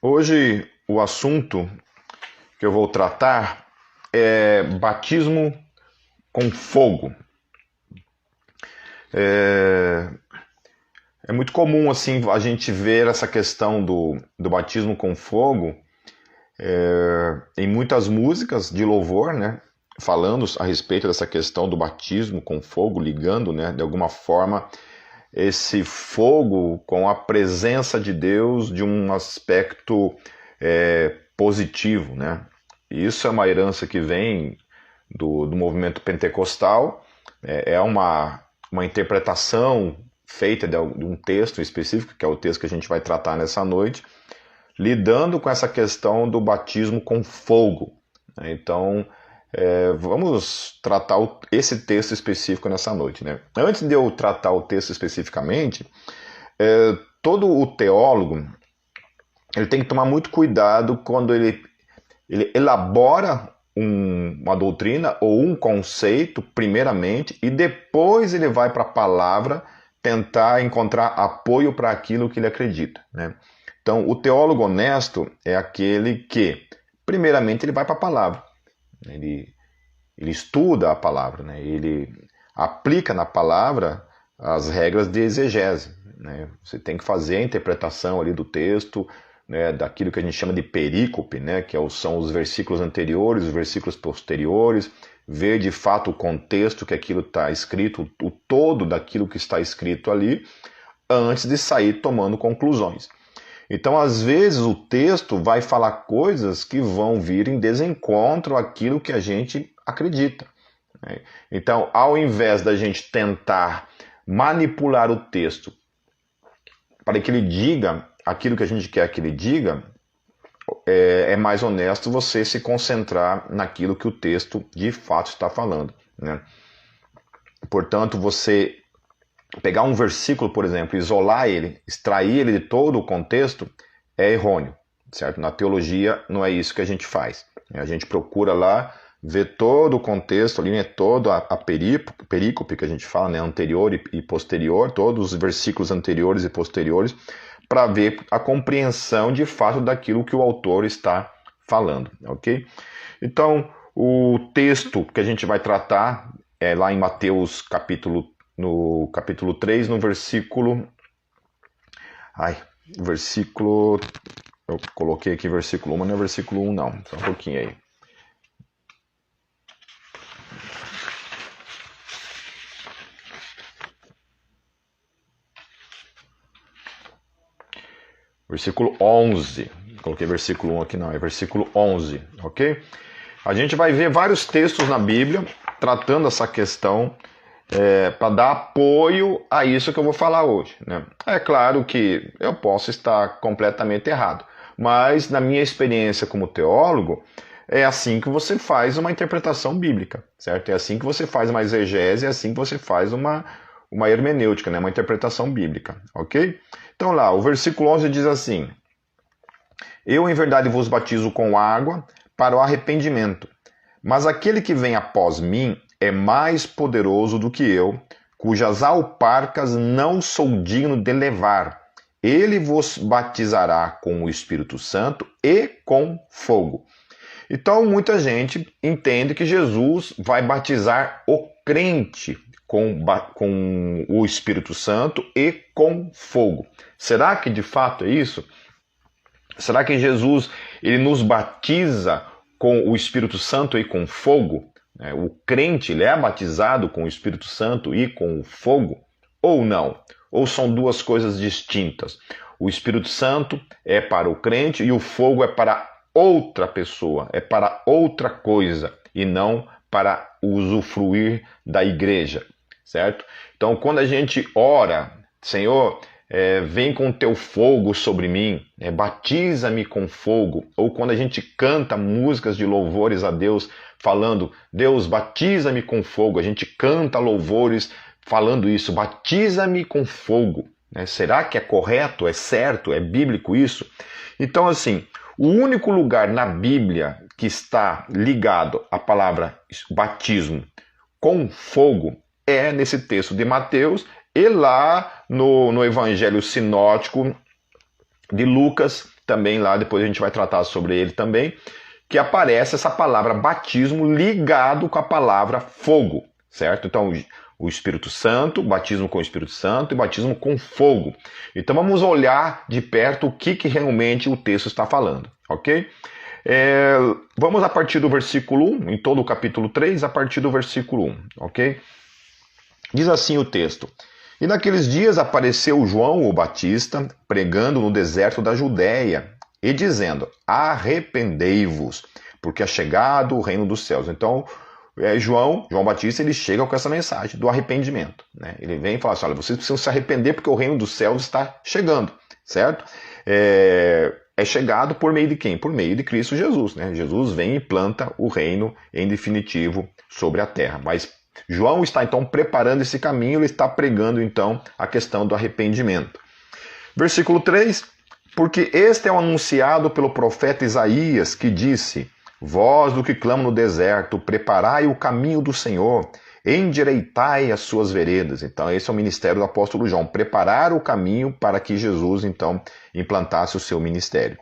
Hoje o assunto que eu vou tratar é batismo com fogo. É muito comum assim a gente ver essa questão do batismo com fogo em muitas músicas de louvor, né? Falando a respeito dessa questão do batismo com fogo, ligando, né, de alguma forma esse fogo com a presença de Deus de um aspecto positivo, né? Isso é uma herança que vem do movimento pentecostal, é uma interpretação feita de um texto específico, que é o texto que a gente vai tratar nessa noite, lidando com essa questão do batismo com fogo. Então, vamos tratar esse texto específico nessa noite, né? Antes de eu tratar o texto especificamente, todo o teólogo ele tem que tomar muito cuidado quando ele elabora uma doutrina ou um conceito, primeiramente, e depois ele vai para a palavra tentar encontrar apoio para aquilo que ele acredita, né? Então, o teólogo honesto é aquele que, primeiramente, ele vai para a palavra. Ele estuda a palavra, né? Ele aplica na palavra as regras de exegese, né? Você tem que fazer a interpretação ali do texto, né, daquilo que a gente chama de perícope, né, que são os versículos anteriores, os versículos posteriores, ver de fato o contexto que aquilo está escrito, o todo daquilo que está escrito ali, antes de sair tomando conclusões. Então, às vezes, o texto vai falar coisas que vão vir em desencontro àquilo que a gente acredita, né? Então, ao invés da gente tentar manipular o texto para que ele diga aquilo que a gente quer que ele diga, é mais honesto você se concentrar naquilo que o texto de fato está falando, né? Portanto, você pegar um versículo, por exemplo, isolar ele, extrair ele de todo o contexto, é errôneo, certo? Na teologia não é isso que a gente faz. A gente procura lá ver todo o contexto, ali, né, toda a perícope que a gente fala, né, anterior e posterior, todos os versículos anteriores e posteriores, para ver a compreensão de fato daquilo que o autor está falando, ok? Então, o texto que a gente vai tratar é lá em Mateus no capítulo 3, no versículo... Eu coloquei aqui versículo 1, mas não é versículo 1 não, só um pouquinho aí. Versículo 11, coloquei versículo 1 aqui não, é versículo 11, ok? A gente vai ver vários textos na Bíblia tratando essa questão para dar apoio a isso que eu vou falar hoje, né? É claro que eu posso estar completamente errado, mas na minha experiência como teólogo, é assim que você faz uma interpretação bíblica, certo? É assim que você faz uma exegese, é assim que você faz uma hermenêutica, né? Uma interpretação bíblica, ok? Então lá, o versículo 11 diz assim: Eu em verdade vos batizo com água para o arrependimento, mas aquele que vem após mim é mais poderoso do que eu, cujas alparcas não sou digno de levar. Ele vos batizará com o Espírito Santo e com fogo. Então muita gente entende que Jesus vai batizar o crente com o Espírito Santo e com fogo. Será que de fato é isso? Será que Jesus ele nos batiza com o Espírito Santo e com fogo? O crente ele é batizado com o Espírito Santo e com o fogo? Ou não? Ou são duas coisas distintas? O Espírito Santo é para o crente e o fogo é para outra pessoa, é para outra coisa e não para usufruir da igreja, certo? Então, quando a gente ora, Senhor, vem com teu fogo sobre mim, batiza-me com fogo, ou quando a gente canta músicas de louvores a Deus, falando, Deus, batiza-me com fogo, a gente canta louvores falando isso, batiza-me com fogo, né? Será que é correto, é certo, é bíblico isso? Então, assim, o único lugar na Bíblia que está ligado à palavra batismo com fogo é nesse texto de Mateus e lá no Evangelho Sinótico de Lucas, também lá, depois a gente vai tratar sobre ele também, que aparece essa palavra batismo ligado com a palavra fogo, certo? Então, o Espírito Santo, batismo com o Espírito Santo e batismo com fogo. Então vamos olhar de perto o que realmente o texto está falando, ok? Vamos a partir do versículo 1, em todo o capítulo 3, a partir do versículo 1, ok? Diz assim o texto: E naqueles dias apareceu João o Batista, pregando no deserto da Judéia, e dizendo: Arrependei-vos, porque é chegado o reino dos céus. Então, João Batista, ele chega com essa mensagem do arrependimento, né? Ele vem e fala assim: olha, vocês precisam se arrepender porque o reino dos céus está chegando, certo? É chegado por meio de quem? Por meio de Cristo Jesus, né? Jesus vem e planta o reino em definitivo sobre a terra. Mas João está então preparando esse caminho, ele está pregando então a questão do arrependimento. Versículo 3: Porque este é o anunciado pelo profeta Isaías, que disse: Vós do que clama no deserto, preparai o caminho do Senhor, endireitai as suas veredas. Então esse é o ministério do apóstolo João, preparar o caminho para que Jesus então implantasse o seu ministério.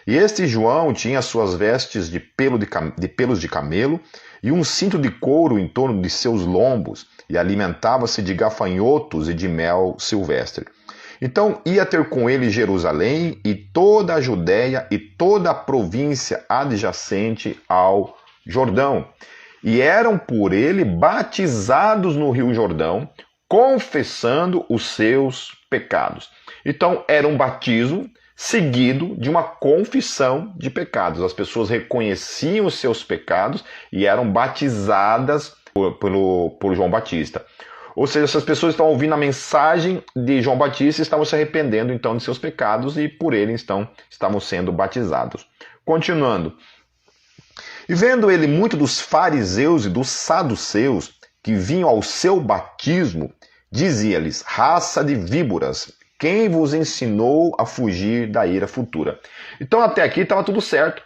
E este João tinha suas vestes de pelos de camelo e um cinto de couro em torno de seus lombos, e alimentava-se de gafanhotos e de mel silvestre. Então ia ter com ele Jerusalém e toda a Judéia e toda a província adjacente ao Jordão. E eram por ele batizados no Rio Jordão, confessando os seus pecados. Então era um batismo seguido de uma confissão de pecados. As pessoas reconheciam os seus pecados e eram batizadas por João Batista. Ou seja, essas pessoas estão ouvindo a mensagem de João Batista e estavam se arrependendo então de seus pecados e por ele então estavam sendo batizados. Continuando. E vendo ele muito dos fariseus e dos saduceus que vinham ao seu batismo, dizia-lhes: raça de víboras, quem vos ensinou a fugir da ira futura? Então até aqui estava tudo certo.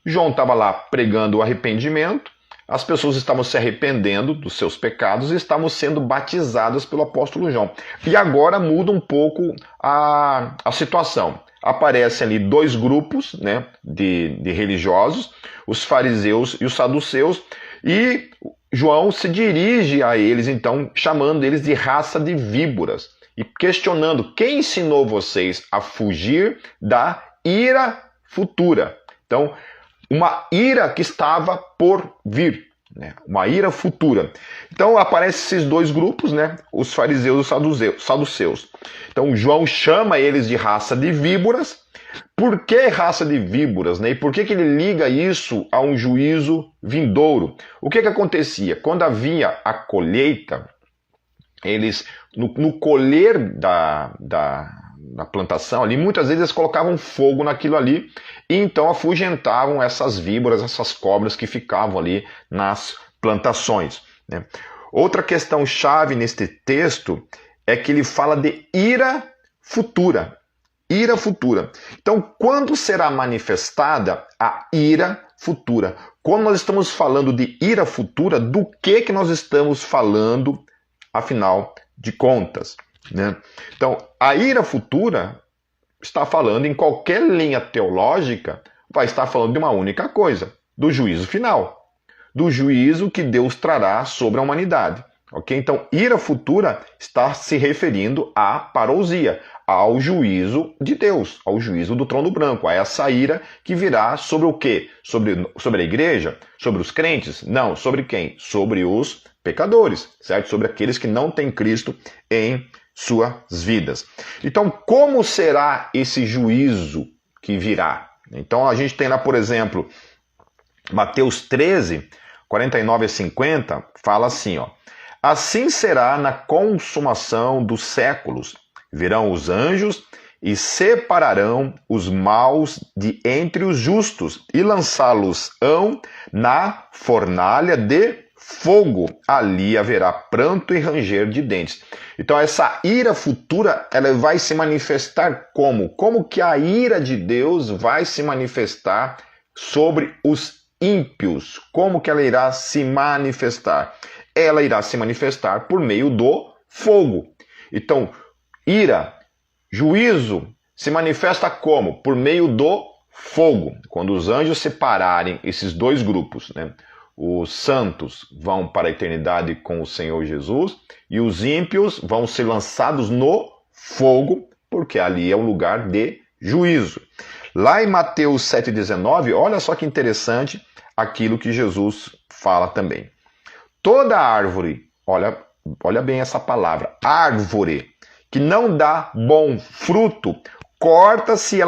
João estava lá pregando o arrependimento, as pessoas estavam se arrependendo dos seus pecados e estavam sendo batizadas pelo apóstolo João. E agora muda um pouco a situação. Aparecem ali dois grupos, né, de religiosos, os fariseus e os saduceus, e João se dirige a eles, então, chamando eles de raça de víboras, e questionando: quem ensinou vocês a fugir da ira futura? Então, uma ira que estava por vir, né? Uma ira futura. Então aparecem esses dois grupos, né? Os fariseus e os saduceus. Então João chama eles de raça de víboras. Por que raça de víboras, né? E por que ele liga isso a um juízo vindouro? O que acontecia? Quando havia a colheita, eles, no colher da plantação ali, muitas vezes eles colocavam fogo naquilo ali e então afugentavam essas víboras, essas cobras que ficavam ali nas plantações, né? Outra questão chave neste texto é que ele fala de ira futura. Ira futura. Então, quando será manifestada a ira futura? Quando nós estamos falando de ira futura, do que nós estamos falando, afinal de contas, né? Então, a ira futura está falando, em qualquer linha teológica, vai estar falando de uma única coisa: do juízo final, do juízo que Deus trará sobre a humanidade. Okay? Então, ira futura está se referindo à parousia, ao juízo de Deus, ao juízo do trono branco, a essa ira que virá sobre o quê? Sobre a igreja? Sobre os crentes? Não, sobre quem? Sobre os pecadores, certo? Sobre aqueles que não têm Cristo em suas vidas. Então, como será esse juízo que virá? Então, a gente tem lá, por exemplo, Mateus 13, 49 a 50, fala assim, ó: Assim será na consumação dos séculos. Virão os anjos e separarão os maus de entre os justos e lançá-los-ão na fornalha de fogo. Ali haverá pranto e ranger de dentes. Então essa ira futura, ela vai se manifestar como? Como que a ira de Deus vai se manifestar sobre os ímpios? Como que ela irá se manifestar? Ela irá se manifestar por meio do fogo. Então, ira, juízo, se manifesta como? Por meio do fogo. Quando os anjos separarem esses dois grupos, né? Os santos vão para a eternidade com o Senhor Jesus e os ímpios vão ser lançados no fogo, porque ali é um lugar de juízo. Lá em Mateus 7,19, olha só que interessante aquilo que Jesus fala também. Toda árvore, olha bem essa palavra, árvore, que não dá bom fruto, corta-se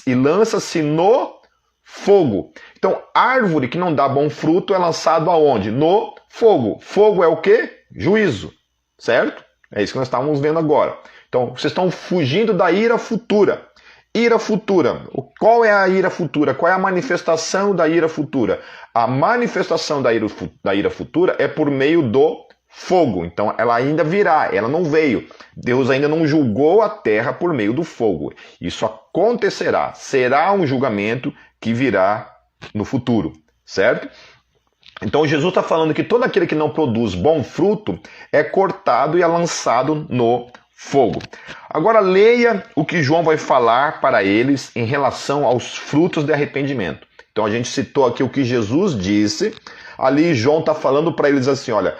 e lança-se no fogo. Então, árvore que não dá bom fruto é lançado aonde? No fogo. Fogo é o quê? Juízo, certo? É isso que nós estávamos vendo agora. Então, vocês estão fugindo da ira futura. Ira futura. Qual é a ira futura? Qual é a manifestação da ira futura? A manifestação da ira futura é por meio do fogo. Então, ela ainda virá, ela não veio. Deus ainda não julgou a terra por meio do fogo. Isso acontecerá. Será um julgamento que virá no futuro, certo? Então, Jesus está falando que todo aquele que não produz bom fruto é cortado e é lançado no fogo. Agora leia o que João vai falar para eles em relação aos frutos de arrependimento. Então a gente citou aqui o que Jesus disse, ali João está falando para eles assim, olha,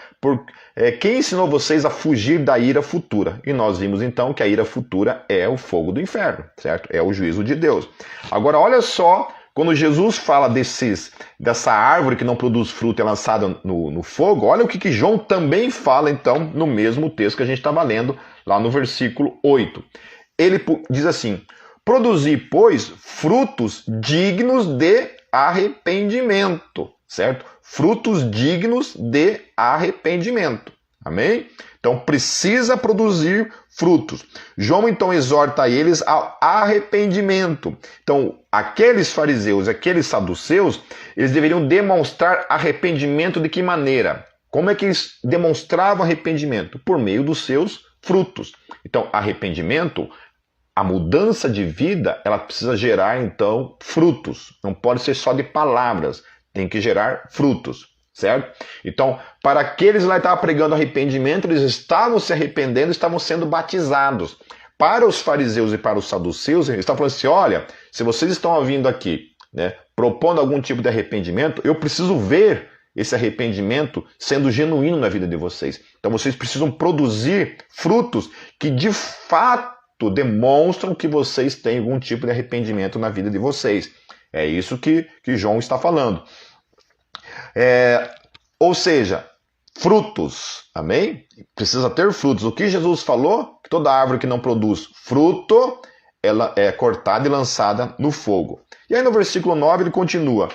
quem ensinou vocês a fugir da ira futura? E nós vimos então que a ira futura é o fogo do inferno, certo? É o juízo de Deus. Agora olha só, quando Jesus fala dessa árvore que não produz fruto e é lançada no fogo, olha o que João também fala então no mesmo texto que a gente estava lendo lá no versículo 8. Ele diz assim, produzi, pois, frutos dignos de arrependimento, certo? Frutos dignos de arrependimento, amém? Então precisa produzir frutos. João então exorta eles ao arrependimento. Então aqueles fariseus, aqueles saduceus, eles deveriam demonstrar arrependimento de que maneira? Como é que eles demonstravam arrependimento? Por meio dos seus frutos. Então arrependimento, a mudança de vida, ela precisa gerar então frutos. Não pode ser só de palavras, tem que gerar frutos. Certo? Então, para aqueles lá que estavam pregando arrependimento, eles estavam se arrependendo, estavam sendo batizados. Para os fariseus e para os saduceus, eles estavam falando assim, olha, se vocês estão vindo aqui, né, propondo algum tipo de arrependimento, eu preciso ver esse arrependimento sendo genuíno na vida de vocês. Então, vocês precisam produzir frutos que de fato demonstram que vocês têm algum tipo de arrependimento na vida de vocês. É isso que João está falando. Ou seja, frutos, amém? Precisa ter frutos. O que Jesus falou? Que toda árvore que não produz fruto, ela é cortada e lançada no fogo. E aí no versículo 9 ele continua,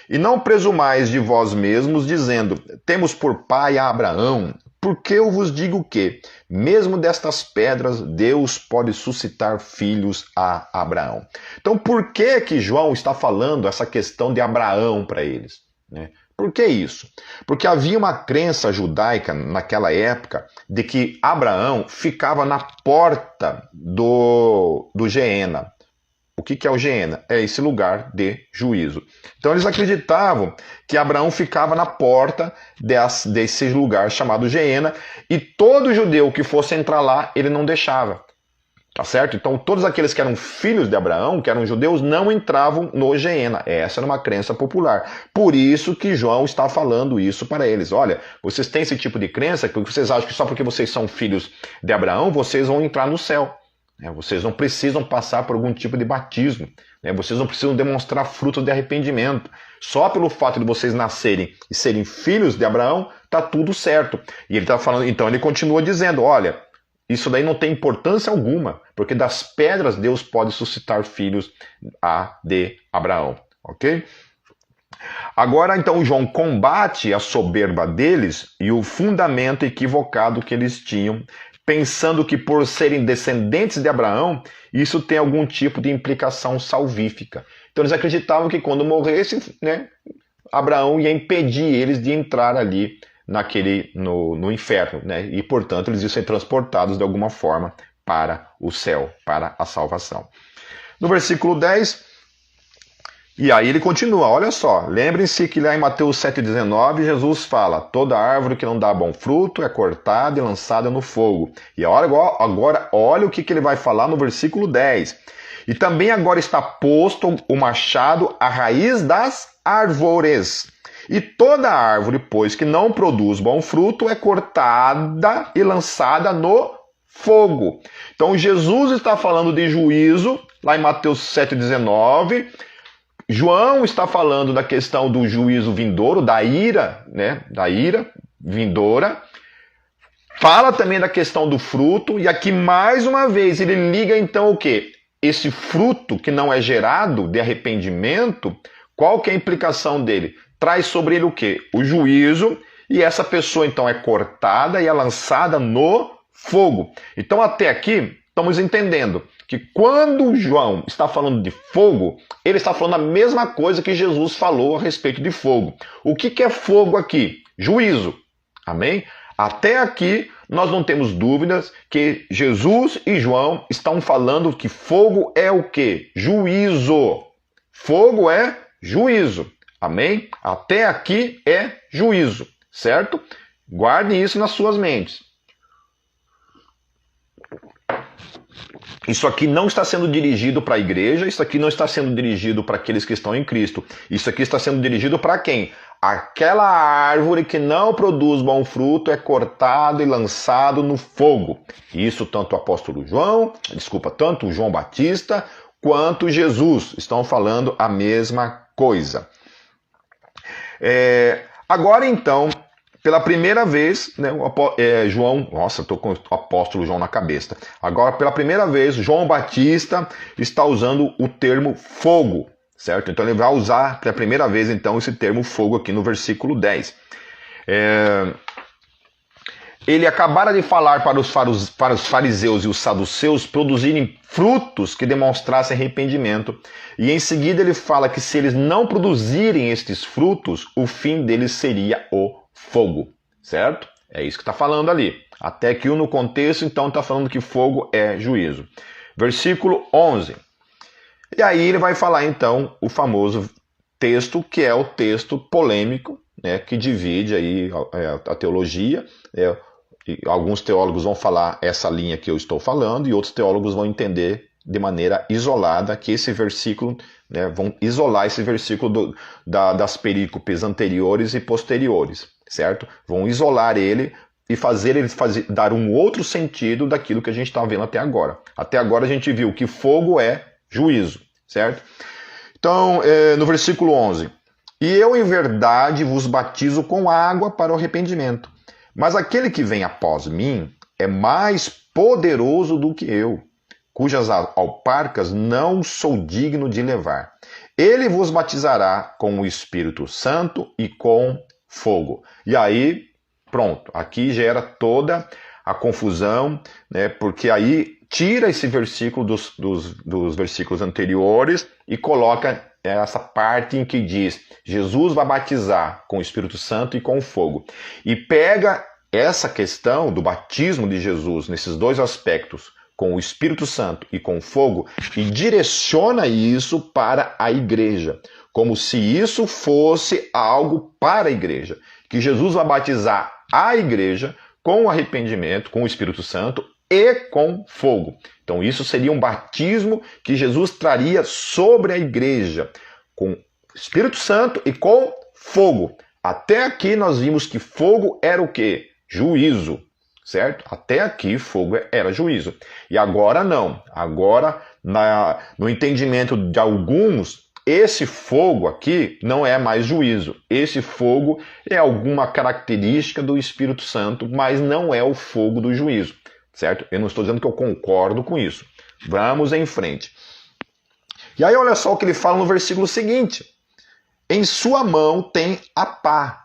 e não presumais de vós mesmos, dizendo, temos por pai a Abraão, porque eu vos digo que, mesmo destas pedras, Deus pode suscitar filhos a Abraão. Então por que João está falando essa questão de Abraão para eles, né? Por que isso? Porque havia uma crença judaica naquela época de que Abraão ficava na porta do Geena. O que é o Geena? É esse lugar de juízo. Então eles acreditavam que Abraão ficava na porta desse lugar chamado Geena e todo judeu que fosse entrar lá, ele não deixava. Tá certo? Então todos aqueles que eram filhos de Abraão, que eram judeus, não entravam no Geena. Essa era uma crença popular. Por isso que João está falando isso para eles. Olha, vocês têm esse tipo de crença porque vocês acham que só porque vocês são filhos de Abraão, vocês vão entrar no céu. Vocês não precisam passar por algum tipo de batismo. Vocês não precisam demonstrar frutos de arrependimento. Só pelo fato de vocês nascerem e serem filhos de Abraão, está tudo certo. E ele está falando, então ele continua dizendo, olha, isso daí não tem importância alguma, porque das pedras Deus pode suscitar filhos de Abraão, ok? Agora, então, João combate a soberba deles e o fundamento equivocado que eles tinham, pensando que por serem descendentes de Abraão, isso tem algum tipo de implicação salvífica. Então eles acreditavam que quando morresse, né, Abraão ia impedir eles de entrar ali no inferno, né? E, portanto, eles iam ser transportados de alguma forma para o céu, para a salvação. No versículo 10, e aí ele continua, olha só, lembrem-se que lá em Mateus 7,19, Jesus fala, toda árvore que não dá bom fruto é cortada e lançada no fogo. E agora olha o que ele vai falar no versículo 10. E também agora está posto o machado à raiz das árvores. E toda árvore, pois, que não produz bom fruto, é cortada e lançada no fogo. Então Jesus está falando de juízo, lá em Mateus 7,19. João está falando da questão do juízo vindouro, da ira, né? Da ira vindoura. Fala também da questão do fruto, e aqui mais uma vez ele liga então o quê? Esse fruto que não é gerado de arrependimento, qual que é a implicação dele? Traz sobre ele o quê? O juízo, e essa pessoa então é cortada e é lançada no fogo. Então até aqui estamos entendendo que quando João está falando de fogo, ele está falando a mesma coisa que Jesus falou a respeito de fogo. O que é fogo aqui? Juízo. Amém? Até aqui, nós não temos dúvidas que Jesus e João estão falando que fogo é o quê? Juízo. Fogo é juízo. Amém? Até aqui é juízo, certo? Guardem isso nas suas mentes. Isso aqui não está sendo dirigido para a igreja, isso aqui não está sendo dirigido para aqueles que estão em Cristo. Isso aqui está sendo dirigido para quem? Aquela árvore que não produz bom fruto é cortado e lançado no fogo. Isso tanto o apóstolo João, tanto o João Batista, quanto Jesus estão falando a mesma coisa. Agora então, pela primeira vez, né, João, nossa, estou com o apóstolo João na cabeça. Agora, pela primeira vez, João Batista está usando o termo fogo, certo? Então ele vai usar pela primeira vez então esse termo fogo aqui no versículo 10. Ele acabara de falar para os fariseus e os saduceus produzirem frutos que demonstrassem arrependimento. E em seguida ele fala que se eles não produzirem estes frutos, o fim deles seria o fogo, certo? É isso que está falando ali. Até que no contexto, então, está falando que fogo é juízo. Versículo 11. E aí ele vai falar, então, o famoso texto, que é o texto polêmico, né, que divide aí a teologia. E alguns teólogos vão falar essa linha que eu estou falando, e outros teólogos vão entender de maneira isolada que esse versículo, né, vão isolar esse versículo das perícopes anteriores e posteriores, certo? Vão isolar ele e dar um outro sentido daquilo que a gente está vendo até agora. Até agora a gente viu que fogo é juízo, certo? Então, no versículo 11, e eu em verdade vos batizo com água para o arrependimento, mas aquele que vem após mim é mais poderoso do que eu, cujas alparcas não sou digno de levar. Ele vos batizará com o Espírito Santo e com fogo. E aí, pronto, aqui gera toda a confusão, né, porque aí tira esse versículo dos versículos anteriores e coloca essa parte em que diz Jesus vai batizar com o Espírito Santo e com fogo. E pega essa questão do batismo de Jesus nesses dois aspectos, com o Espírito Santo e com fogo, e direciona isso para a igreja, como se isso fosse algo para a igreja, que Jesus vai batizar a igreja com arrependimento, com o Espírito Santo e com fogo. Então isso seria um batismo que Jesus traria sobre a igreja, com Espírito Santo e com fogo. Até aqui nós vimos que fogo era o quê? Juízo, certo? Até aqui fogo era juízo. E agora não. Agora, no entendimento de alguns, esse fogo aqui não é mais juízo. Esse fogo é alguma característica do Espírito Santo, mas não é o fogo do juízo, certo? Eu não estou dizendo que eu concordo com isso. Vamos em frente. E aí olha só o que ele fala no versículo seguinte. Em sua mão tem a pá,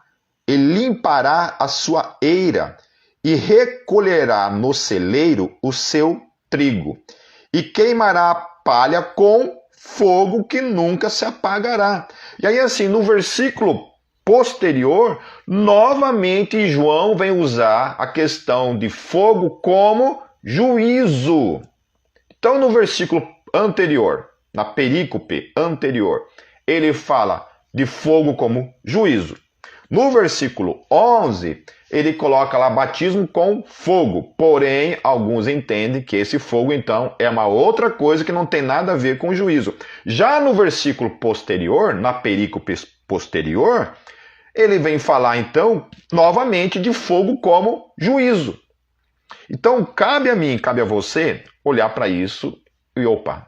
e limpará a sua eira, e recolherá no celeiro o seu trigo, e queimará a palha com fogo que nunca se apagará. E aí assim, no versículo posterior, novamente João vem usar a questão de fogo como juízo. Então no versículo anterior, na perícope anterior, ele fala de fogo como juízo. No versículo 11, ele coloca lá batismo com fogo. Porém, alguns entendem que esse fogo, então, é uma outra coisa que não tem nada a ver com juízo. Já no versículo posterior, na perícope posterior, ele vem falar, então, novamente de fogo como juízo. Então, cabe a mim, cabe a você olhar para isso e, opa,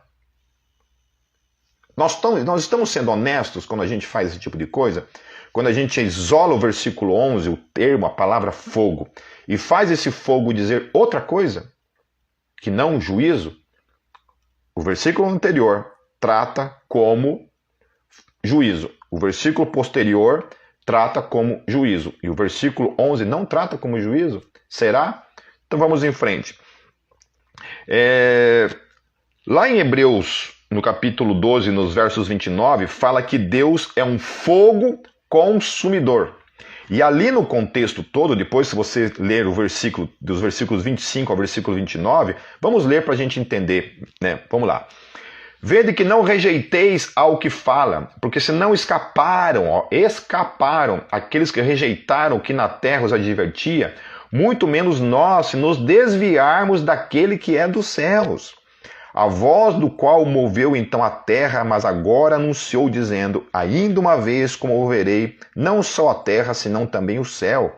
nós estamos sendo honestos quando a gente faz esse tipo de coisa? Quando a gente isola o versículo 11, o termo, a palavra fogo, e faz esse fogo dizer outra coisa, que não juízo, o versículo anterior trata como juízo. O versículo posterior trata como juízo. E o versículo 11 não trata como juízo? Será? Então vamos em frente. Lá em Hebreus, no capítulo 12, nos versos 29, fala que Deus é um fogo consumidor. E ali no contexto todo, depois se você ler o versículo, dos versículos 25 ao versículo 29, vamos ler para a gente entender, né? Vamos lá. Vede que não rejeiteis ao que fala, porque se não escaparam aqueles que rejeitaram o que na terra os advertia, muito menos nós, se nos desviarmos daquele que é dos céus. A voz do qual moveu então a terra, mas agora anunciou, dizendo, ainda uma vez comoverei não só a terra, senão também o céu.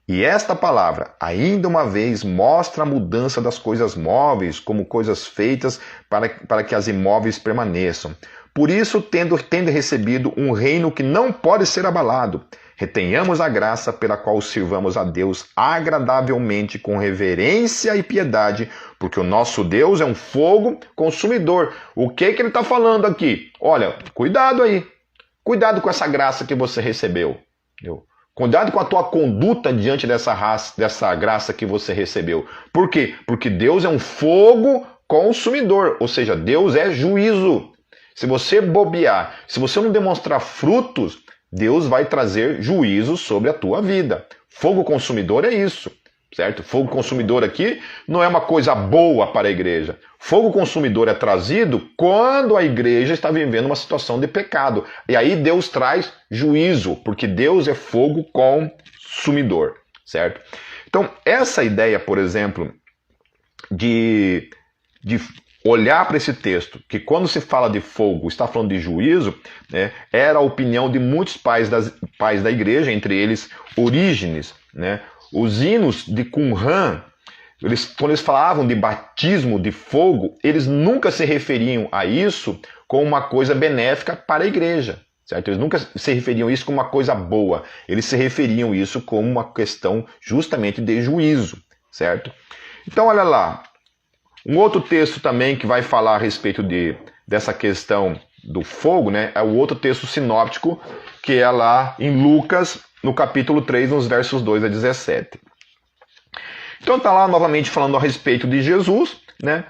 E esta palavra, ainda uma vez, mostra a mudança das coisas móveis como coisas feitas para que as imóveis permaneçam. Por isso, tendo recebido um reino que não pode ser abalado, retenhamos a graça pela qual sirvamos a Deus agradavelmente com reverência e piedade, porque o nosso Deus é um fogo consumidor. O que ele está falando aqui? Olha, cuidado aí. Cuidado com essa graça que você recebeu. Cuidado com a tua conduta diante dessa graça que você recebeu. Por quê? Porque Deus é um fogo consumidor, ou seja, Deus é juízo. Se você bobear, se você não demonstrar frutos, Deus vai trazer juízo sobre a tua vida. Fogo consumidor é isso, certo? Fogo consumidor aqui não é uma coisa boa para a igreja. Fogo consumidor é trazido quando a igreja está vivendo uma situação de pecado. E aí Deus traz juízo, porque Deus é fogo consumidor, certo? Então, essa ideia, por exemplo, de olhar para esse texto, que quando se fala de fogo, está falando de juízo, né, era a opinião de muitos pais da igreja, entre eles Orígenes, né? Os hinos de Qumran, quando eles falavam de batismo de fogo, eles nunca se referiam a isso como uma coisa benéfica para a igreja, certo? Eles nunca se referiam a isso como uma coisa boa, eles se referiam a isso como uma questão justamente de juízo, certo? Então, olha lá, um outro texto também que vai falar a respeito dessa questão do fogo, né, é o outro texto sinóptico, que é lá em Lucas, no capítulo 3, nos versos 2 a 17. Então tá lá novamente falando a respeito de Jesus, né?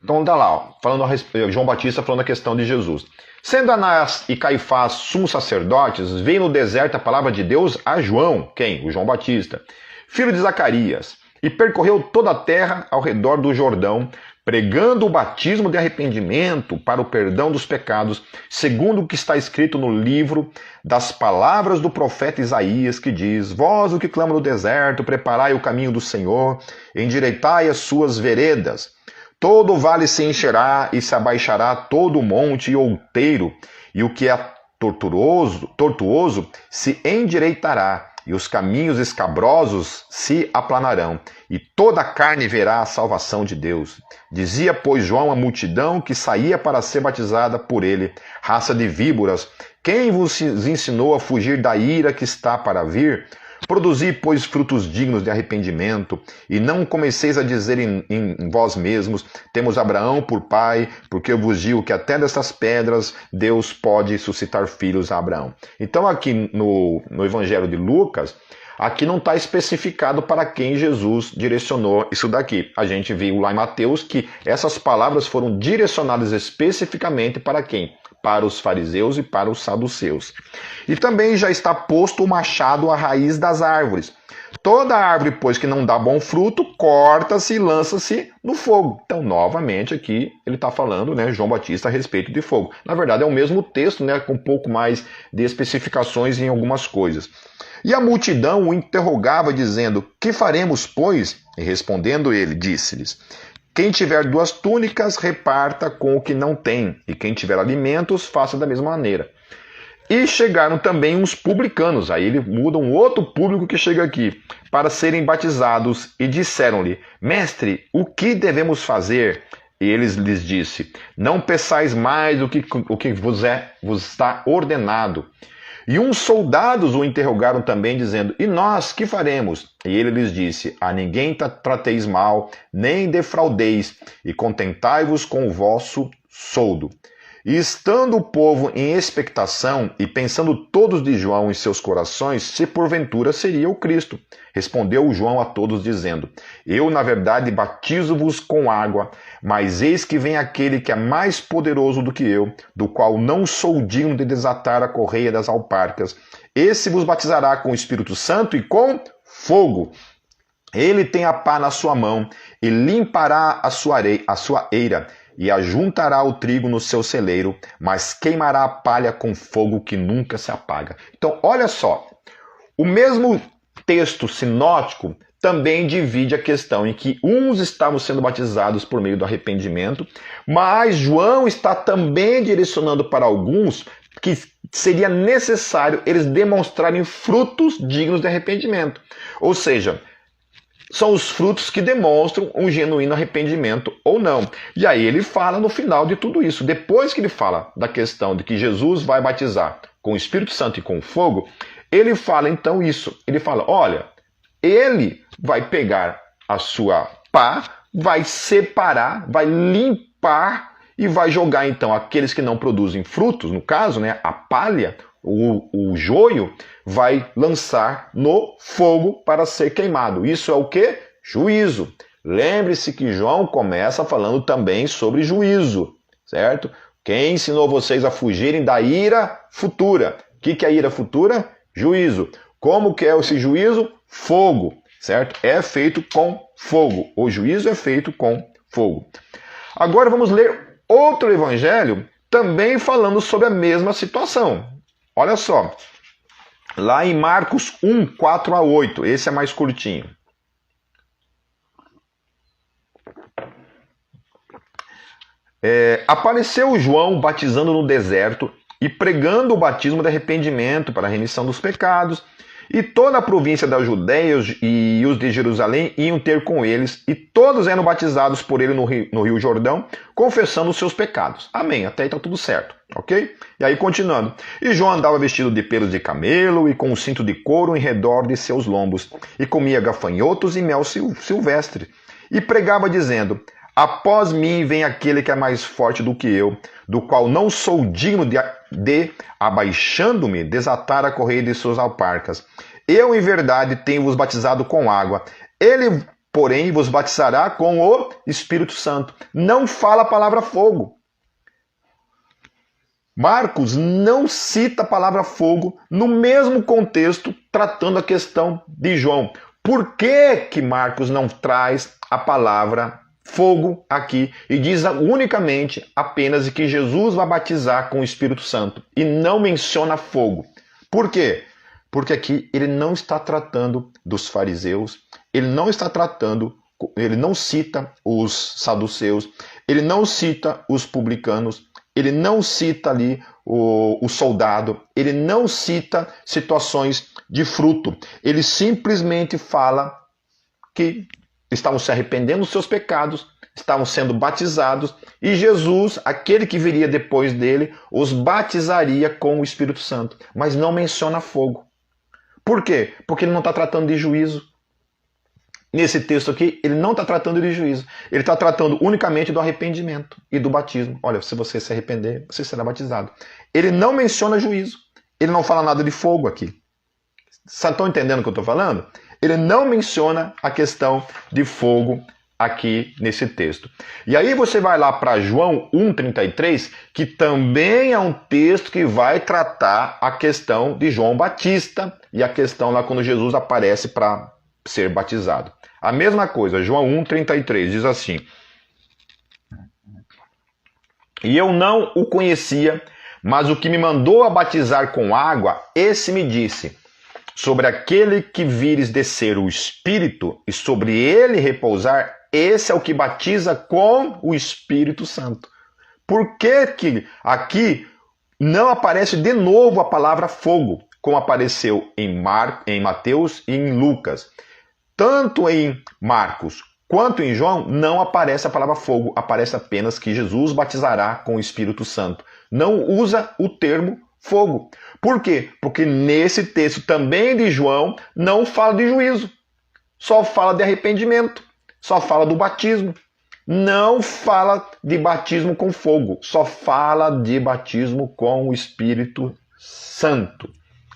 Então tá lá, ó, falando João Batista falando a questão de Jesus. Sendo Anás e Caifás sumos sacerdotes, veio no deserto a palavra de Deus a João, quem? O João Batista, filho de Zacarias, e percorreu toda a terra ao redor do Jordão, pregando o batismo de arrependimento para o perdão dos pecados, segundo o que está escrito no livro das palavras do profeta Isaías, que diz, vós o que clama no deserto, preparai o caminho do Senhor, endireitai as suas veredas. Todo o vale se encherá e se abaixará todo o monte e outeiro, e o que é tortuoso se endireitará, e os caminhos escabrosos se aplanarão, e toda a carne verá a salvação de Deus. Dizia, pois, João à multidão que saía para ser batizada por ele, raça de víboras, quem vos ensinou a fugir da ira que está para vir? Produzi, pois, frutos dignos de arrependimento, e não comeceis a dizer em vós mesmos, temos Abraão por pai, porque eu vos digo que até dessas pedras Deus pode suscitar filhos a Abraão. Então aqui no Evangelho de Lucas, aqui não está especificado para quem Jesus direcionou isso daqui. A gente viu lá em Mateus que essas palavras foram direcionadas especificamente para quem? para os fariseus e para os saduceus. E também já está posto o machado à raiz das árvores. Toda árvore, pois, que não dá bom fruto, corta-se e lança-se no fogo. Então, novamente, aqui ele está falando, né, João Batista, a respeito de fogo. Na verdade, é o mesmo texto, né, com um pouco mais de especificações em algumas coisas. E a multidão o interrogava, dizendo: que faremos, pois? E respondendo ele, disse-lhes: quem tiver 2 túnicas, reparta com o que não tem, e quem tiver alimentos, faça da mesma maneira. E chegaram também uns publicanos, aí ele muda um outro público que chega aqui, para serem batizados, e disseram-lhe: mestre, o que devemos fazer? E ele lhes disse: não peçais mais o que vos está ordenado. E uns soldados o interrogaram também, dizendo: e nós, que faremos? E ele lhes disse: a ninguém trateis mal, nem defraudeis, e contentai-vos com o vosso soldo. E estando o povo em expectação, e pensando todos de João em seus corações, se porventura seria o Cristo. Respondeu João a todos, dizendo: eu, na verdade, batizo-vos com água, mas eis que vem aquele que é mais poderoso do que eu, do qual não sou digno de desatar a correia das alparcas. Esse vos batizará com o Espírito Santo e com fogo. Ele tem a pá na sua mão, e limpará a sua eira, e ajuntará o trigo no seu celeiro, mas queimará a palha com fogo que nunca se apaga. Então, olha só, o mesmo texto sinótico também divide a questão em que uns estavam sendo batizados por meio do arrependimento, mas João está também direcionando para alguns que seria necessário eles demonstrarem frutos dignos de arrependimento. Ou seja, são os frutos que demonstram um genuíno arrependimento ou não. E aí ele fala no final de tudo isso. Depois que ele fala da questão de que Jesus vai batizar com o Espírito Santo e com fogo, ele fala então isso. Ele fala, olha, ele vai pegar a sua pá, vai separar, vai limpar e vai jogar então aqueles que não produzem frutos, no caso, né, a palha, o joio, vai lançar no fogo para ser queimado. Isso é o que? Juízo. Lembre-se que João começa falando também sobre juízo, certo? Quem ensinou vocês a fugirem da ira futura? O que é a ira futura? Juízo. Como que é esse juízo? Fogo, certo? É feito com fogo. O juízo é feito com fogo. Agora vamos ler outro evangelho também falando sobre a mesma situação. Olha só, lá em Marcos 1, 4 a 8, esse é mais curtinho. Apareceu João batizando no deserto e pregando o batismo de arrependimento para a remissão dos pecados, e toda a província da Judéia e os de Jerusalém iam ter com eles, e todos eram batizados por ele no rio Jordão, confessando os seus pecados. Amém, até aí está tudo certo, ok? E aí continuando, e João andava vestido de pelos de camelo e com um cinto de couro em redor de seus lombos, e comia gafanhotos e mel silvestre, e pregava dizendo: após mim vem aquele que é mais forte do que eu, do qual não sou digno de abaixando-me, desatar a correia de suas alparcas. Eu, em verdade, tenho-vos batizado com água. Ele, porém, vos batizará com o Espírito Santo. Não fala a palavra fogo. Marcos não cita a palavra fogo no mesmo contexto, tratando a questão de João. Por que Marcos não traz a palavra fogo aqui e diz unicamente apenas que Jesus vai batizar com o Espírito Santo e não menciona fogo? Por quê? Porque aqui ele não está tratando dos fariseus, ele não cita os saduceus, ele não cita os publicanos, ele não cita ali o soldado, ele não cita situações de fruto, ele simplesmente fala que estavam se arrependendo dos seus pecados, estavam sendo batizados, e Jesus, aquele que viria depois dele, os batizaria com o Espírito Santo. Mas não menciona fogo. Por quê? Porque ele não está tratando de juízo. Nesse texto aqui, ele não está tratando de juízo. Ele está tratando unicamente do arrependimento e do batismo. Olha, se você se arrepender, você será batizado. Ele não menciona juízo. Ele não fala nada de fogo aqui. Estão entendendo o que eu estou falando? Ele não menciona a questão de fogo aqui nesse texto. E aí você vai lá para João 1,33, que também é um texto que vai tratar a questão de João Batista e a questão lá quando Jesus aparece para ser batizado. A mesma coisa, João 1,33 diz assim: e eu não o conhecia, mas o que me mandou a batizar com água, esse me disse: sobre aquele que vires descer o Espírito e sobre ele repousar, esse é o que batiza com o Espírito Santo. Por que que aqui não aparece de novo a palavra fogo, como apareceu em Mateus e em Lucas? Tanto em Marcos quanto em João não aparece a palavra fogo, aparece apenas que Jesus batizará com o Espírito Santo. Não usa o termo fogo. Por quê? Porque nesse texto também de João não fala de juízo, só fala de arrependimento, só fala do batismo. Não fala de batismo com fogo, só fala de batismo com o Espírito Santo.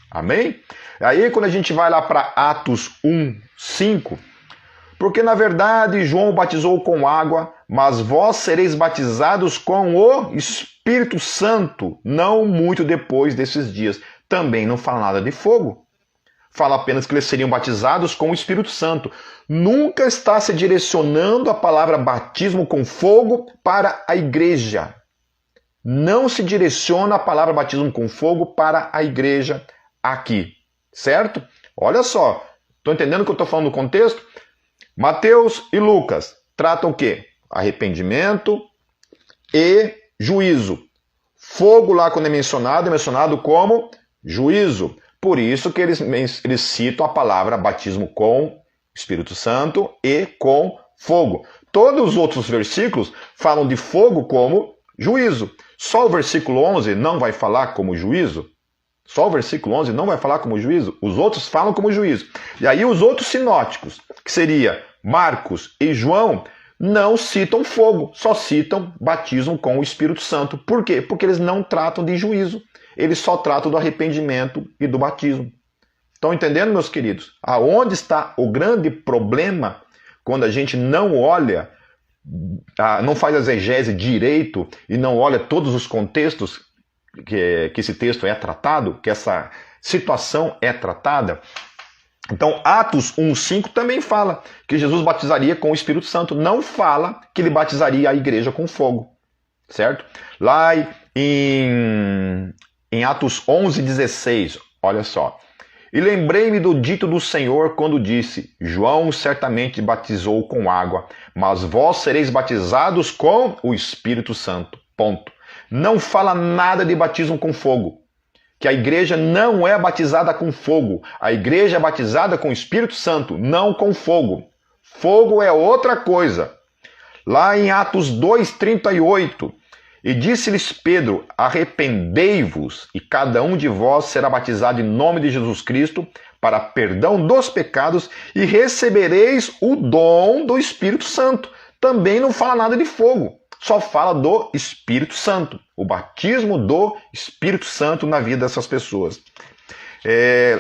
Amém? Aí quando a gente vai lá para Atos 1:5, porque na verdade João batizou com água, mas vós sereis batizados com o Espírito Santo, não muito depois desses dias. Também não fala nada de fogo. Fala apenas que eles seriam batizados com o Espírito Santo. Nunca está se direcionando a palavra batismo com fogo para a igreja. Não se direciona a palavra batismo com fogo para a igreja aqui. Certo? Olha só. Estou entendendo o que eu estou falando no contexto? Mateus e Lucas tratam o quê? Arrependimento e juízo. Fogo lá quando é mencionado como juízo. Por isso que eles citam a palavra batismo com Espírito Santo e com fogo. Todos os outros versículos falam de fogo como juízo. Só o versículo 11 não vai falar como juízo. Só o versículo 11 não vai falar como juízo. Os outros falam como juízo. E aí os outros sinóticos, que seria Marcos e João, não citam fogo, só citam batismo com o Espírito Santo. Por quê? Porque eles não tratam de juízo. Eles só tratam do arrependimento e do batismo. Estão entendendo, meus queridos? Aonde está o grande problema quando a gente não olha, não faz a exegese direito e não olha todos os contextos que esse texto é tratado, que essa situação é tratada? Então, Atos 1:5 também fala que Jesus batizaria com o Espírito Santo. Não fala que ele batizaria a igreja com fogo. Certo? Lá em Atos 11:16, olha só. E lembrei-me do dito do Senhor quando disse: João certamente batizou com água, mas vós sereis batizados com o Espírito Santo. Ponto. Não fala nada de batismo com fogo. Que a igreja não é batizada com fogo. A igreja é batizada com o Espírito Santo, não com fogo. Fogo é outra coisa. Lá em Atos 2:38, e disse-lhes Pedro: arrependei-vos, e cada um de vós será batizado em nome de Jesus Cristo para perdão dos pecados, e recebereis o dom do Espírito Santo. Também não fala nada de fogo, só fala do Espírito Santo, o batismo do Espírito Santo na vida dessas pessoas.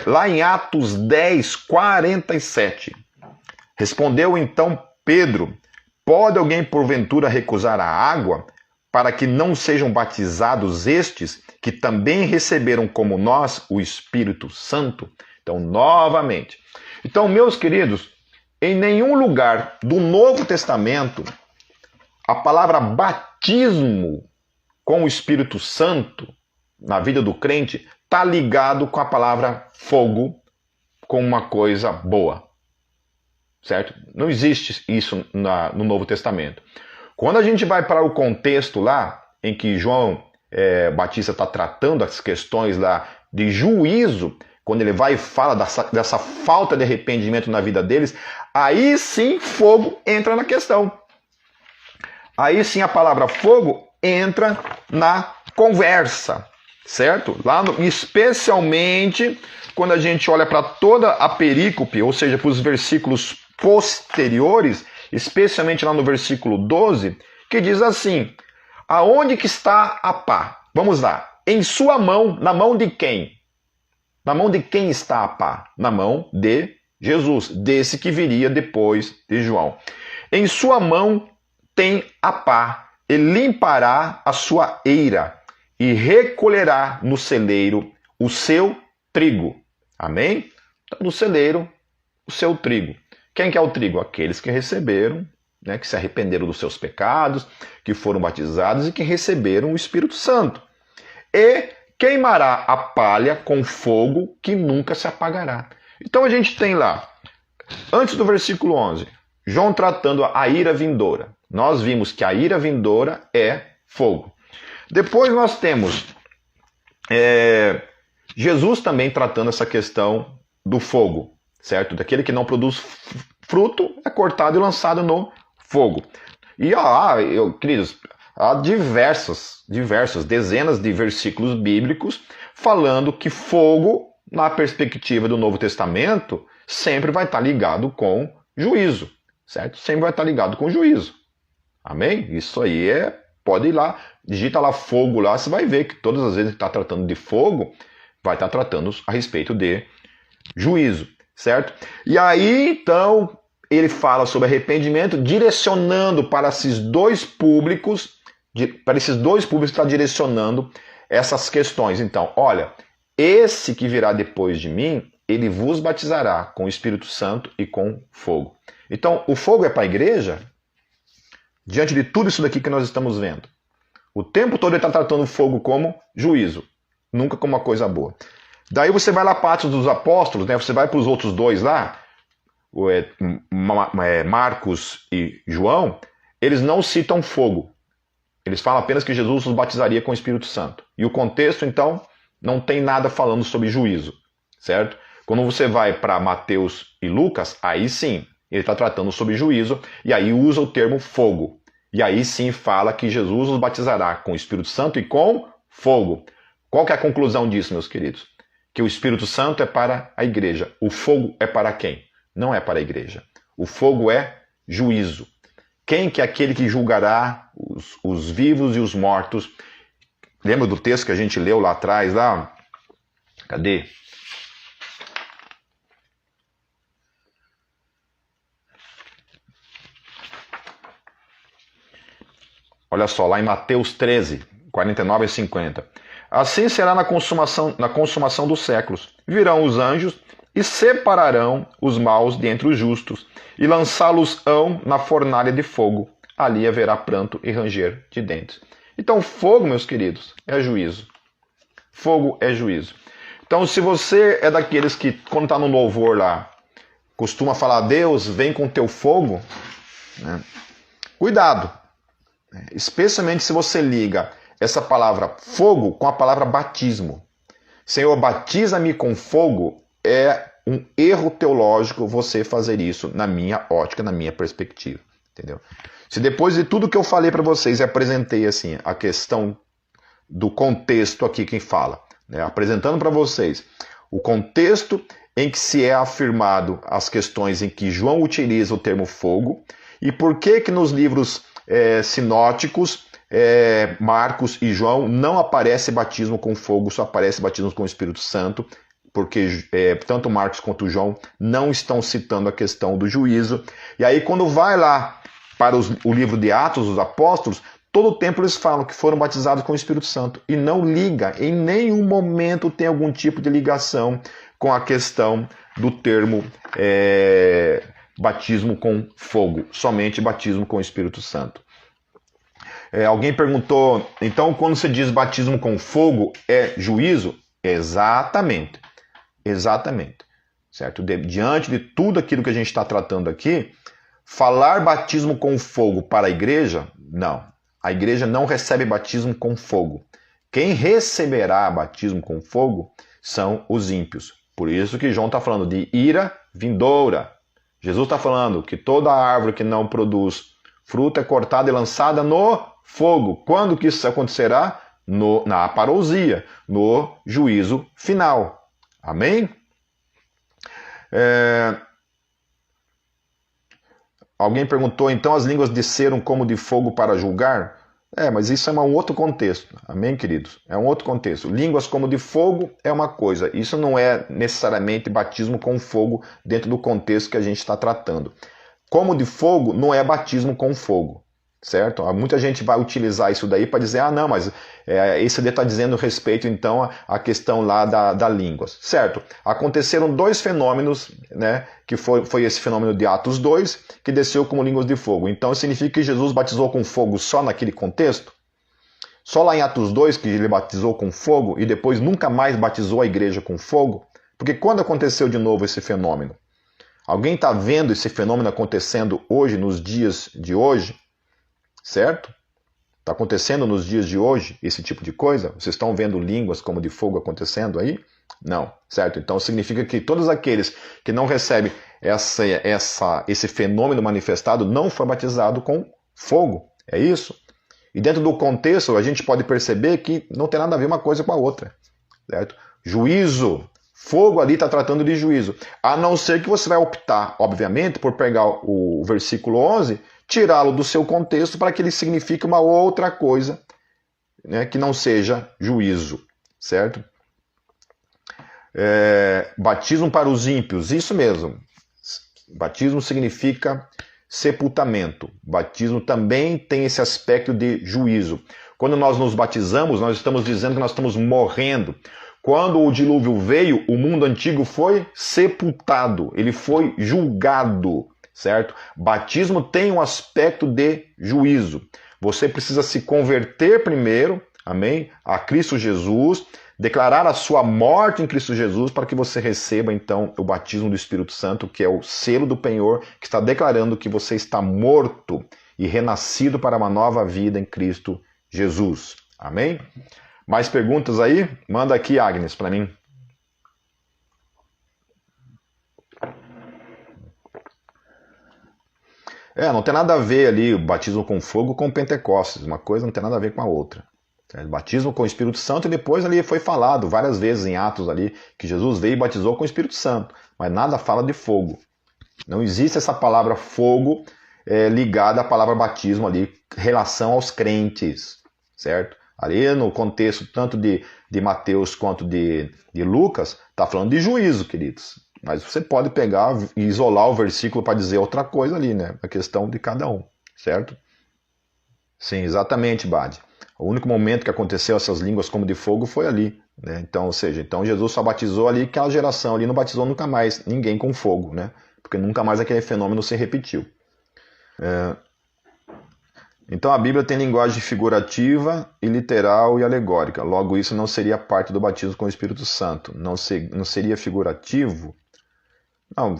Lá em Atos 10:47, respondeu então Pedro: pode alguém porventura recusar a água para que não sejam batizados estes, que também receberam como nós o Espírito Santo? Então, novamente. Então, meus queridos, em nenhum lugar do Novo Testamento, a palavra batismo com o Espírito Santo, na vida do crente, está ligado com a palavra fogo, com uma coisa boa. Certo? Não existe isso no Novo Testamento. Quando a gente vai para o contexto lá, em que João Batista está tratando as questões lá de juízo, quando ele vai e fala dessa falta de arrependimento na vida deles, aí sim fogo entra na questão. Aí sim a palavra fogo entra na conversa, certo? Lá especialmente quando a gente olha para toda a perícope, ou seja, para os versículos posteriores, especialmente lá no versículo 12, que diz assim: aonde que está a pá? Vamos lá. Em sua mão, na mão de quem? Na mão de quem está a pá? Na mão de Jesus, desse que viria depois de João. Em sua mão tem a pá, e limpará a sua eira, e recolherá no celeiro o seu trigo. Amém? Então, no celeiro, o seu trigo. Quem que é o trigo? Aqueles que receberam, né, que se arrependeram dos seus pecados, que foram batizados e que receberam o Espírito Santo. E queimará a palha com fogo que nunca se apagará. Então a gente tem lá, antes do versículo 11, João tratando a ira vindoura. Nós vimos que a ira vindoura é fogo. Depois nós temos Jesus também tratando essa questão do fogo, certo? Daquele que não produz fruto é cortado e lançado no fogo. E queridos, há diversas, dezenas de versículos bíblicos falando que fogo, na perspectiva do Novo Testamento, sempre vai estar ligado com juízo, certo? Sempre vai estar ligado com juízo. Amém? Isso aí pode ir lá, digita lá fogo lá, você vai ver que todas as vezes que está tratando de fogo, vai estar tratando a respeito de juízo, certo? E aí, então, ele fala sobre arrependimento, direcionando para esses dois públicos, está direcionando essas questões. Então, olha, esse que virá depois de mim, ele vos batizará com o Espírito Santo e com fogo. Então, o fogo é para a igreja? Diante de tudo isso daqui que nós estamos vendo. O tempo todo ele está tratando o fogo como juízo, nunca como uma coisa boa. Daí você vai lá para Atos dos Apóstolos, né? Você vai para os outros dois lá, Marcos e João, eles não citam fogo. Eles falam apenas que Jesus os batizaria com o Espírito Santo. E o contexto, então, não tem nada falando sobre juízo, certo? Quando você vai para Mateus e Lucas, aí sim, ele está tratando sobre juízo, e aí usa o termo fogo. E aí sim fala que Jesus os batizará com o Espírito Santo e com fogo. Qual que é a conclusão disso, meus queridos? Que o Espírito Santo é para a igreja. O fogo é para quem? Não é para a igreja. O fogo é juízo. Quem que é aquele que julgará os vivos e os mortos? Lembra do texto que a gente leu lá atrás? Lá? Cadê? Olha só, lá em Mateus 13, 49 e 50. Assim será na consumação dos séculos. Virão os anjos e separarão os maus de entre os justos, e lançá-los-ão na fornalha de fogo. Ali haverá pranto e ranger de dentes. Então, fogo, meus queridos, é juízo. Fogo é juízo. Então, se você é daqueles que, quando está no louvor lá, costuma falar, Deus, vem com teu fogo, né? Cuidado. Especialmente se você liga essa palavra fogo com a palavra batismo. Senhor, batiza-me com fogo, é um erro teológico você fazer isso na minha ótica, na minha perspectiva. Entendeu? Se depois de tudo que eu falei para vocês e apresentei assim, a questão do contexto aqui quem fala, né? Apresentando para vocês o contexto em que se é afirmado as questões em que João utiliza o termo fogo e por que nos livros sinóticos, Marcos e João, não aparece batismo com fogo, só aparece batismo com o Espírito Santo, porque tanto Marcos quanto João não estão citando a questão do juízo. E aí quando vai lá para o livro de Atos dos Apóstolos, todo o tempo eles falam que foram batizados com o Espírito Santo e não liga, em nenhum momento tem algum tipo de ligação com a questão do termo batismo com fogo, somente batismo com o Espírito Santo. Alguém perguntou, então quando você diz batismo com fogo é juízo? Exatamente, exatamente, certo? Diante de tudo aquilo que a gente está tratando aqui, falar batismo com fogo para a igreja, não. A igreja não recebe batismo com fogo. Quem receberá batismo com fogo são os ímpios. Por isso que João está falando de ira vindoura. Jesus está falando que toda árvore que não produz fruto é cortada e lançada no fogo. Quando que isso acontecerá? Na parousia, no juízo final. Amém? Alguém perguntou, então as línguas desceram como de fogo para julgar? Mas isso é um outro contexto. Amém, queridos? É um outro contexto. Línguas como de fogo é uma coisa. Isso não é necessariamente batismo com fogo dentro do contexto que a gente está tratando. como de fogo não é batismo com fogo, certo? Muita gente vai utilizar isso daí para dizer, ah, não, mas esse daí está dizendo respeito, então, à questão lá da língua, certo? Aconteceram dois fenômenos, né, que foi esse fenômeno de Atos 2, que desceu como línguas de fogo. Então, significa que Jesus batizou com fogo só naquele contexto? Só lá em Atos 2 que ele batizou com fogo e depois nunca mais batizou a igreja com fogo? Porque quando aconteceu de novo esse fenômeno? Alguém está vendo esse fenômeno acontecendo hoje, nos dias de hoje? Certo? Está acontecendo nos dias de hoje esse tipo de coisa? Vocês estão vendo línguas como de fogo acontecendo aí? Não, certo? Então significa que todos aqueles que não recebem esse fenômeno manifestado não foi batizado com fogo. É isso? E dentro do contexto a gente pode perceber que não tem nada a ver uma coisa com a outra. Certo? Juízo. Fogo ali está tratando de juízo. A não ser que você vai optar, obviamente, por pegar o versículo 11, tirá-lo do seu contexto para que ele signifique uma outra coisa, né, que não seja juízo, certo? Batismo para os ímpios, isso mesmo. Batismo significa sepultamento. Batismo também tem esse aspecto de juízo. Quando nós nos batizamos, nós estamos dizendo que nós estamos morrendo. Quando o dilúvio veio, o mundo antigo foi sepultado, ele foi julgado, certo? Batismo tem um aspecto de juízo. Você precisa se converter primeiro, amém? A Cristo Jesus, declarar a sua morte em Cristo Jesus para que você receba então o batismo do Espírito Santo, que é o selo do penhor, que está declarando que você está morto e renascido para uma nova vida em Cristo Jesus. Amém? Mais perguntas aí? Manda aqui, Agnes, para mim. Não tem nada a ver ali o batismo com fogo com Pentecostes. Uma coisa não tem nada a ver com a outra. Batismo com o Espírito Santo, e depois ali foi falado várias vezes em Atos ali que Jesus veio e batizou com o Espírito Santo. Mas nada fala de fogo. Não existe essa palavra fogo ligada à palavra batismo ali, relação aos crentes, certo? Ali no contexto tanto de Mateus quanto de Lucas, está falando de juízo, queridos. Mas você pode pegar e isolar o versículo para dizer outra coisa ali, né? A questão de cada um, certo? Sim, exatamente, Bade. O único momento que aconteceu essas línguas como de fogo foi ali, né? Então, ou seja, então Jesus só batizou ali, aquela geração ali não batizou nunca mais ninguém com fogo, né? Porque nunca mais aquele fenômeno se repetiu. Então a Bíblia tem linguagem figurativa e literal e alegórica. Logo, isso não seria parte do batismo com o Espírito Santo. Não seria figurativo? Não,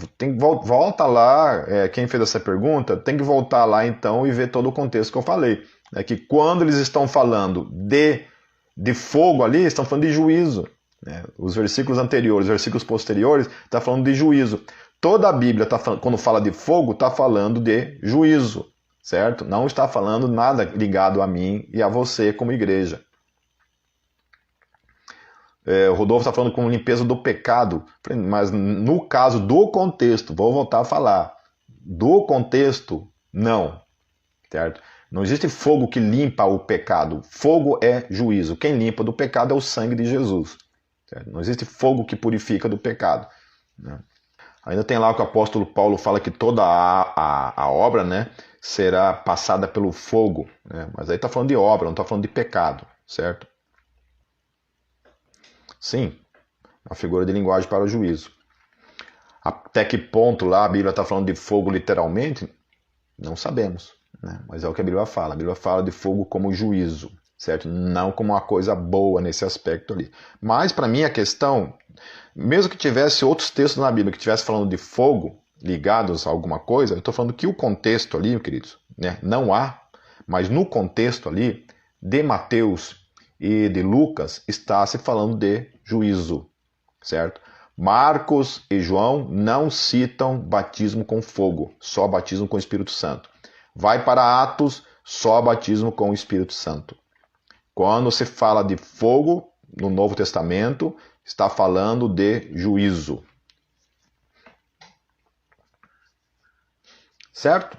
volta lá, quem fez essa pergunta, tem que voltar lá então e ver todo o contexto que eu falei. É que quando eles estão falando de fogo ali, estão falando de juízo. Né? Os versículos anteriores, os versículos posteriores, está falando de juízo. Toda a Bíblia, quando fala de fogo, está falando de juízo. Certo? Não está falando nada ligado a mim e a você como igreja. O Rodolfo está falando com limpeza do pecado, mas no caso do contexto, vou voltar a falar, do contexto, não. Certo? Não existe fogo que limpa o pecado. Fogo é juízo. Quem limpa do pecado é o sangue de Jesus. Certo? Não existe fogo que purifica do pecado. Né? Ainda tem lá o que o apóstolo Paulo fala que toda a obra, né, será passada pelo fogo. Né? Mas aí está falando de obra, não está falando de pecado, certo? Sim, a figura de linguagem para o juízo. Até que ponto lá a Bíblia está falando de fogo literalmente? Não sabemos. Né? Mas é o que a Bíblia fala. A Bíblia fala de fogo como juízo, certo? Não como uma coisa boa nesse aspecto ali. Mas para mim a questão, mesmo que tivesse outros textos na Bíblia que estivesse falando de fogo ligados a alguma coisa, eu estou falando que o contexto ali, queridos, né, não há, mas no contexto ali de Mateus e de Lucas está se falando de juízo, certo? Marcos e João não citam batismo com fogo, só batismo com o Espírito Santo. Vai para Atos, só batismo com o Espírito Santo. Quando se fala de fogo no Novo Testamento, está falando de juízo. Certo?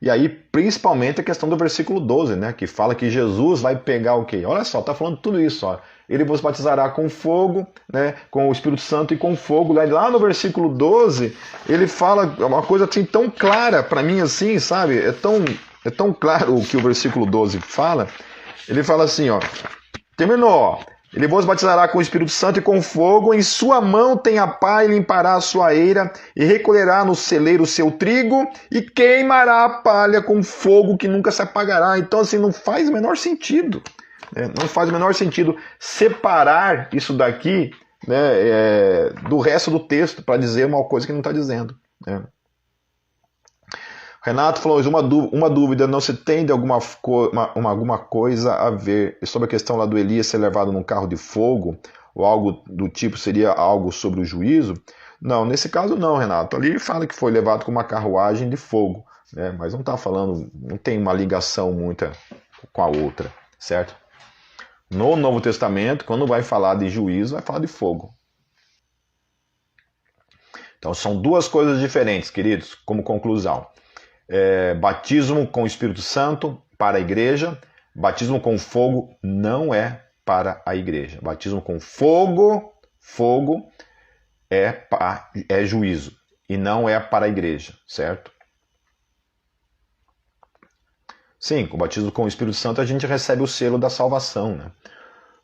E aí, principalmente a questão do versículo 12, né? Que fala que Jesus vai pegar o quê? Olha só, está falando tudo isso. Ó. ele vos batizará com fogo, né, com o Espírito Santo e com fogo. Lá no versículo 12, ele fala uma coisa assim tão clara para mim assim, sabe? É tão claro o que o versículo 12 fala. Ele fala assim, ó, terminou, ele vos batizará com o Espírito Santo e com fogo, em sua mão tem a pá e limpará a sua eira, e recolherá no celeiro o seu trigo, e queimará a palha com fogo que nunca se apagará. Então, assim, não faz o menor sentido. Né? Não faz o menor sentido separar isso daqui, né, do resto do texto para dizer uma coisa que não está dizendo. Né? Renato falou, uma dúvida, não se tem de alguma coisa a ver sobre a questão lá do Elias ser levado num carro de fogo, ou algo do tipo, seria algo sobre o juízo? Não, nesse caso não, Renato. Ali fala que foi levado com uma carruagem de fogo, né? Mas não está falando, não tem uma ligação muita com a outra, certo? No Novo Testamento, quando vai falar de juízo, vai falar de fogo. Então são duas coisas diferentes, queridos, como conclusão. Batismo com o Espírito Santo para a igreja, batismo com fogo não é para a igreja. Batismo com fogo é juízo e não é para a igreja, certo? Sim, com o batismo com o Espírito Santo a gente recebe o selo da salvação, né?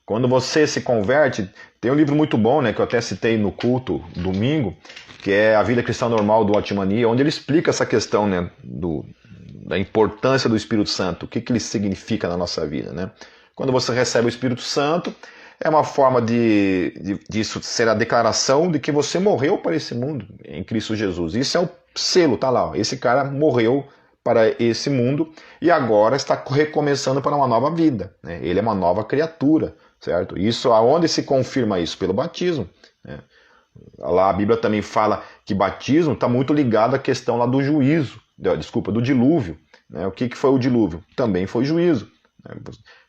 Quando você se converte, tem um livro muito bom, né, que eu até citei no culto domingo, que é A Vida Cristã Normal do Otimania, onde ele explica essa questão, né, da importância do Espírito Santo, o que ele significa na nossa vida. Né? Quando você recebe o Espírito Santo, é uma forma disso ser a declaração de que você morreu para esse mundo em Cristo Jesus. Isso é o selo, tá lá. Ó. Esse cara morreu para esse mundo e agora está recomeçando para uma nova vida. Né? Ele é uma nova criatura, certo? Isso, aonde se confirma isso? Pelo batismo. Né? Lá a Bíblia também fala que batismo está muito ligado à questão lá do juízo, do dilúvio. Né? O que foi o dilúvio? Também foi juízo. Né?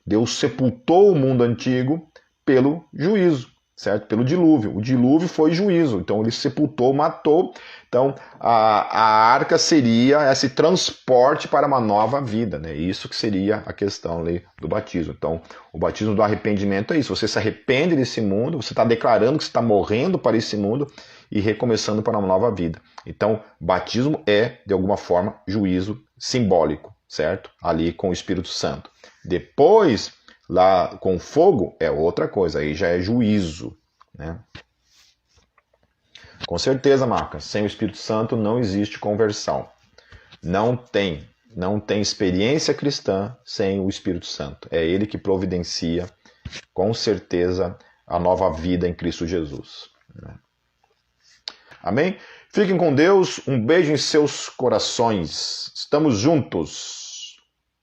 Deus sepultou o mundo antigo pelo juízo, certo? Pelo dilúvio. O dilúvio foi juízo, então ele sepultou, matou. Então a arca seria esse transporte para uma nova vida, né? Isso que seria a questão ali do batismo. Então o batismo do arrependimento é isso, você se arrepende desse mundo, você está declarando que você está morrendo para esse mundo e recomeçando para uma nova vida. Então batismo é, de alguma forma, juízo simbólico, certo? Ali com o Espírito Santo. Depois, lá com fogo, é outra coisa, aí já é juízo, né? Com certeza, Marcos, sem o Espírito Santo não existe conversão. Não tem experiência cristã sem o Espírito Santo. É ele que providencia, com certeza, a nova vida em Cristo Jesus. Amém? Fiquem com Deus, um beijo em seus corações. Estamos juntos.